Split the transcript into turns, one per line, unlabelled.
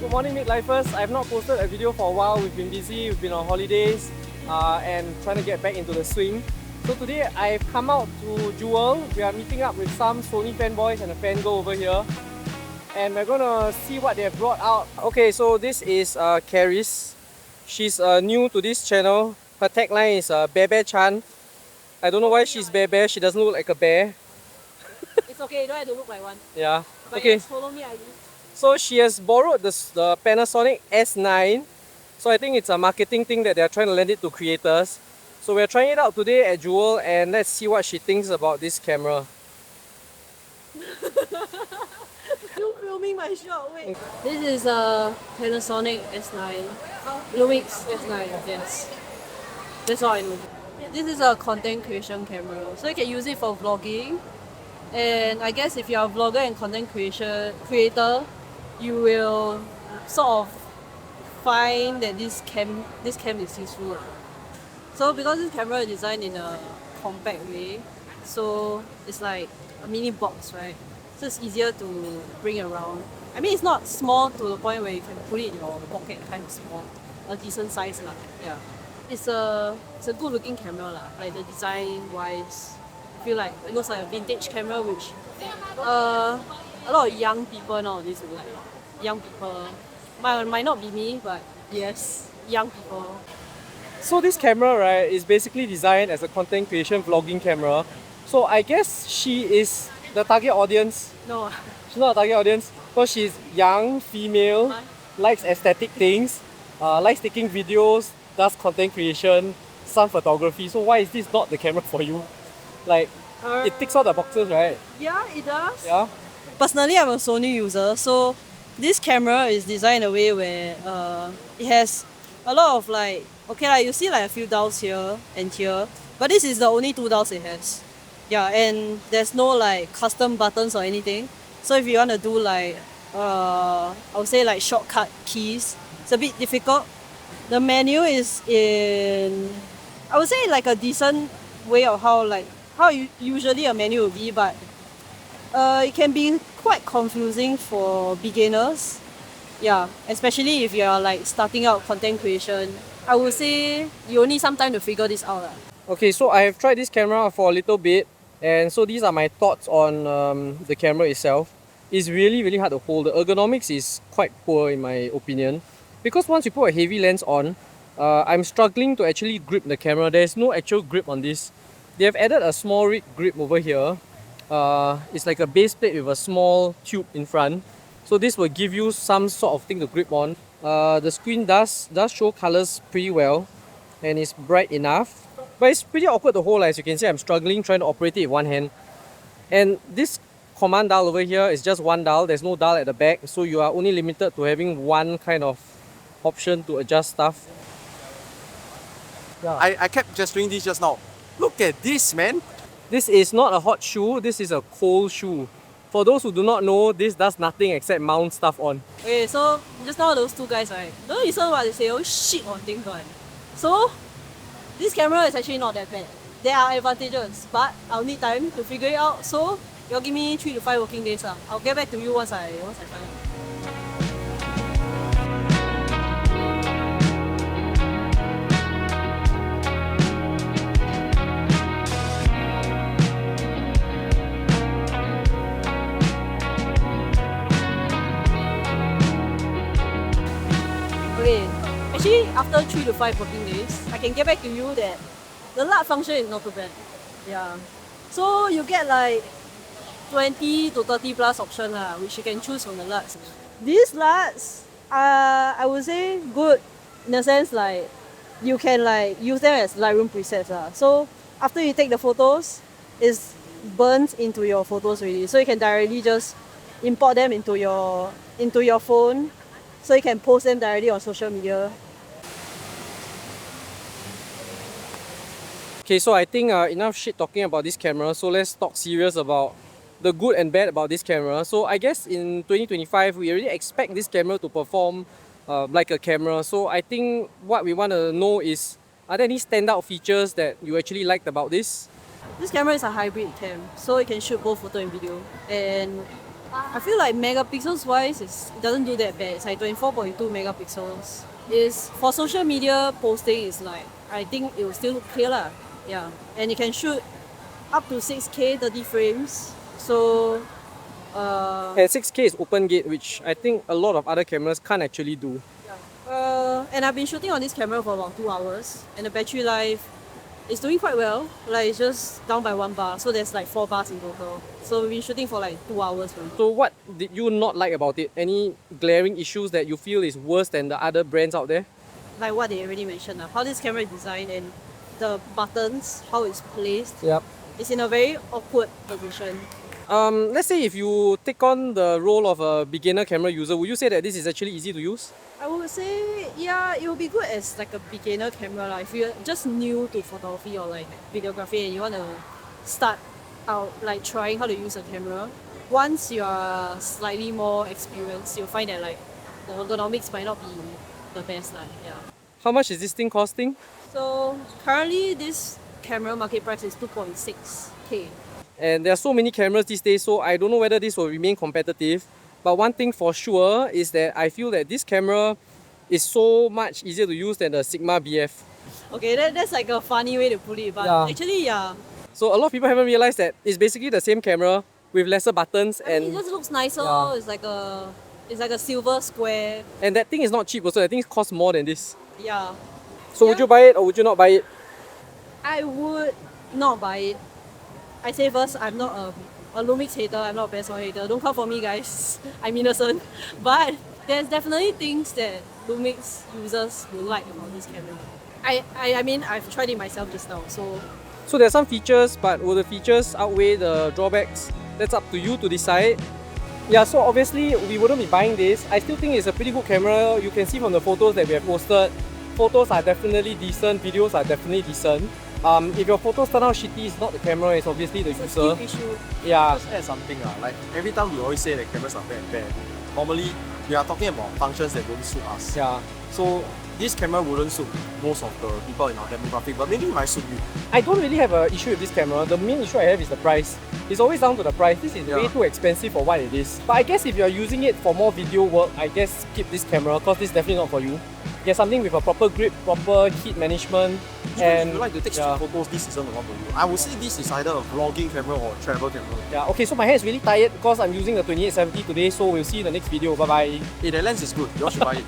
good morning midlifers. I've not posted a video for a while. We've been busy, we've been on holidays and trying to get back into the swing. So today I've come out to Jewel. We are meeting up with some Sony fanboys and a fangirl over here. And we're gonna see what they've brought out. Okay, so this is Karis. She's new to this channel. Her tagline is Bear Bear Chan. I don't know why she's Bear Bear, she doesn't look like a bear.
It's okay, you don't have to look like one.
Yeah.
But
okay.
yes, follow me, I do.
So she has borrowed the Panasonic S9. So I think it's a marketing thing that they're trying to lend it to creators. So we're trying it out today at Jewel and let's see what she thinks about this camera.
You're filming my shot, wait. This is a Panasonic S9. Lumix S9, yes. That's all I know. This is a content creation camera. So you can use it for vlogging. And I guess if you're a vlogger and content creator, you will sort of find that this cam is useful. So because this camera is designed in a compact way, so it's like a mini box, right? So it's easier to bring around. I mean, it's not small to the point where you can put it in your pocket, kind of small, a decent size lah. Yeah, it's a good looking camera lah. Like the design wise, I feel like it looks like a vintage camera, which a lot of young people nowadays would like. Young people, might not be me, but yes, young people.
So this camera, right, is basically designed as a content creation vlogging camera. So I guess she is the target audience.
No.
She's not a target audience because she's young, female, likes aesthetic things, likes taking videos, does content creation, some photography. So why is this not the camera for you? Like, it ticks all the boxes, right?
Yeah, it does.
Yeah.
Personally, I'm a Sony user, so this camera is designed in a way where it has a lot of like, okay, like you see like a few dials here and here, but this is the only two dials it has. Yeah, and there's no like custom buttons or anything. So if you want to do like, I would say like shortcut keys, it's a bit difficult. The menu is in, I would say like a decent way of how usually a menu would be, but it can be quite confusing for beginners. Yeah, especially if you're like starting out content creation. I would say you need some time to figure this out.
Okay, so I have tried this camera for a little bit, and so these are my thoughts on the camera itself. It's really hard to hold. The ergonomics is quite poor in my opinion, because once you put a heavy lens on, I'm struggling to actually grip the camera. There's no actual grip on this. They have added a small rig grip over here. It's like a base plate with a small tube in front. So this will give you some sort of thing to grip on. The screen does show colors pretty well and it's bright enough. But it's pretty awkward to hold. As you can see, I'm struggling trying to operate it with one hand. And this command dial over here is just one dial. There's no dial at the back. So you are only limited to having one kind of option to adjust stuff.
Yeah. I kept gesturing this just now. Look at this, man.
This is not a hot shoe, this is a cold shoe. For those who do not know, this does nothing except mount stuff on.
Okay, so just now those two guys, right? Don't listen to what they say, oh shit on things one. So, this camera is actually not that bad. There are advantages, but I'll need time to figure it out. So, you'll give me 3 to 5 working days. I'll get back to you once I find it. Okay, actually after 3 to 5 working days, I can get back to you that the LUTS function is not too bad. Yeah. So you get like 20 to 30 plus options which you can choose from the LUTS. These LUTS I would say good in the sense like you can like use them as Lightroom presets. So after you take the photos, it's burnt into your photos already. So you can directly just import them into your phone. So you can post them directly on social media.
Okay, so I think enough shit talking about this camera. So let's talk serious about the good and bad about this camera. So I guess in 2025, we already expect this camera to perform like a camera. So I think what we want to know is, are there any standout features that you actually liked about this?
This camera is a hybrid cam, so it can shoot both photo and video. And I feel like megapixels wise, it doesn't do that bad. It's like 24.2 megapixels. Is for social media posting is like, I think it will still look clear lah. Yeah, and you can shoot up to 6K 30 frames. So
And 6K is open gate, which I think a lot of other cameras can't actually do.
and I've been shooting on this camera for about 2 hours, and the battery life is doing quite well. Like it's just down by 1 bar, so there's like 4 bars in total. So we've been shooting for like 2 hours.
So what did you not like about it? Any glaring issues that you feel is worse than the other brands out there?
Like what they already mentioned, how this camera is designed and the buttons, how it's placed.
Yep.
It's in a very awkward position.
Let's say if you take on the role of a beginner camera user, would you say that this is actually easy to use?
I would say, yeah, it would be good as like a beginner camera. Like if you're just new to photography or like videography and you want to start out like trying how to use a camera, once you are slightly more experienced, you'll find that like the ergonomics might not be the best. Yeah.
How much is this thing costing?
So currently this camera market price is 2.6K.
And there are so many cameras these days, so I don't know whether this will remain competitive. But one thing for sure is that I feel that this camera is so much easier to use than the Sigma BF.
Okay, that's like a funny way to put it, but
Yeah.
actually, yeah.
So a lot of people haven't realized that it's basically the same camera with lesser buttons,
I mean, it
and
just looks nicer.
Yeah.
It's like a silver square.
that thing is not cheap also. That thing costs more than this.
Yeah.
So would
Yeah.
you buy it or would you not buy it?
I would not buy it. I say first, I'm not a Lumix hater. I'm not a Best One hater. Don't come for me, guys. I'm innocent. But there's definitely things that Lumix users will like about this camera. I mean, I've tried it myself just now, so
So there are some features, but will the features outweigh the drawbacks? That's up to you to decide. Yeah, so obviously we wouldn't be buying this. I still think it's a pretty good camera. You can see from the photos that we have posted, photos are definitely decent, videos are definitely decent. If your photos turn out shitty, it's not the camera, it's obviously the
it's a
user.
skill issue.
Yeah,
Just add something like every time we always say that cameras are bad and bad. Normally we are talking about functions that don't suit us.
yeah.
So this camera wouldn't suit most of the people in our demographic, but maybe it might suit you.
I don't really have an issue with this camera. The main issue I have is the price. It's always down to the price. This is way
Yeah.
too expensive for what it is. But I guess if you're using it for more video work, I guess keep this camera because this is definitely not for you. Get something with a proper grip, proper heat management,
Even
and
if you like to take
yeah.
street photos, this isn't the one for you. I would say this is either a vlogging camera or a travel camera.
Yeah, okay, so my hand is really tired because I'm using the 2870 today, so we'll see you in the next video. Bye bye.
Hey, that lens is good. You all should buy it.